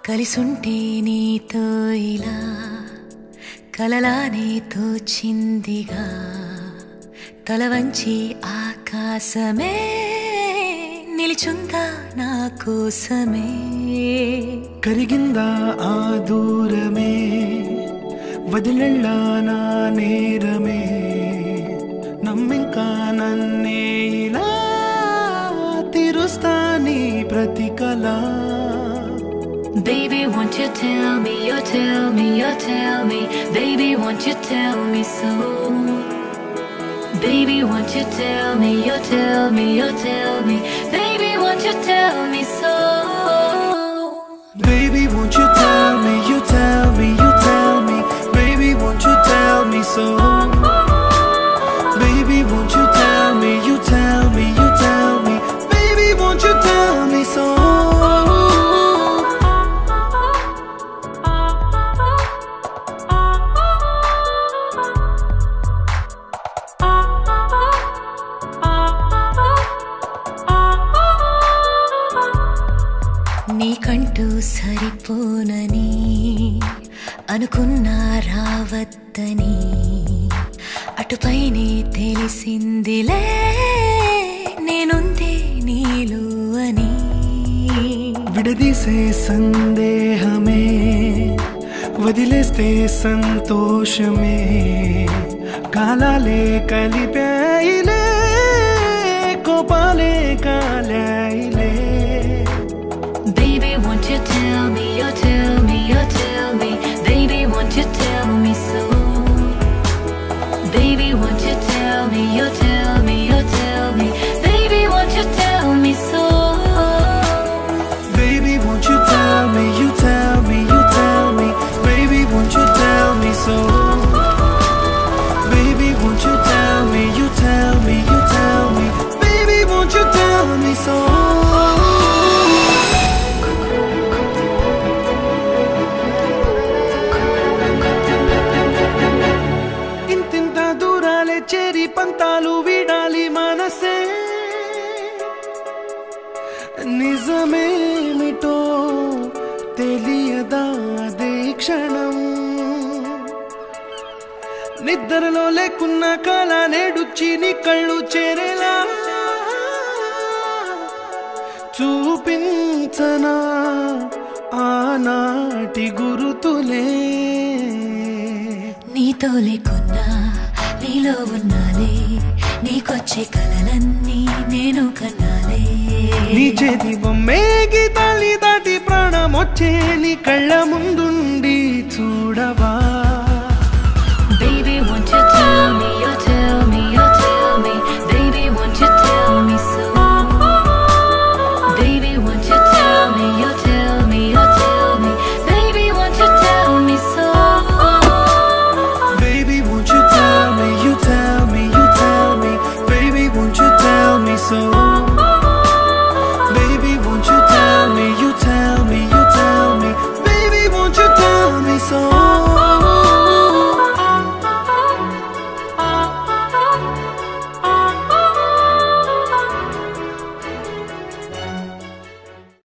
కలిసుంటే నీతో ఇలా కలలానే తోచిందిగా తల వంచి ఆకాశమే నిలిచుందా నా కోసమే కరిగిందా ఆ దూరమే వదిలెళ్ళా నా నేరమే నమ్మింకా నన్నే ఇలా తీరుస్తా నీ ప్రతి కళ Baby, won't you tell me, you tell me, you tell me Baby, won't you tell me so Baby, won't you tell me, you tell me, you tell me Baby, won't you tell me so Baby, won't you tell me, you tell me, you tell me Baby, won't you tell me so Baby, won't you tell me, you tell me, you tell me Baby, won't you tell me so నీకంటూ సరిపోనని అనుకున్నా రావద్దని అటుపైనే తెలిసిందిలే నేనుందే నీలో అని విడదీసే సందేహమే వదిలేస్తే సంతోషమే కాలాలే కలిపాయిలే కోపాలే కాలాయిలే Baby, won't you tell me, you tell me, you tell me Baby, won't you tell me so Baby, won't you tell me, you tell me, you tell me Baby, won't you tell me so Baby, won't you tell me, you tell me, you tell me Baby, won't you tell me so Baby, won't you tell me, you tell me, you tell me Baby, won't you tell me so చేరి పంతాలు వీడాలి మనసే నిజమేమిటో తెలియదా అదే క్షణం నిద్రలో లేకున్న కళ నేడుచ్చి నీ కళ్ళు చేరేలా చూపించనా ఆనాటి గురుతులే నీతో లేకున్నా నీలో ఉన్నాలే నీకొచ్చే కలలన్నీ నేను కన్నాలే నీ చేతి బొమ్మేగి తల్లి దాటి ప్రాణం వచ్చే నీ కళ్ళ ముందుండి చూడవా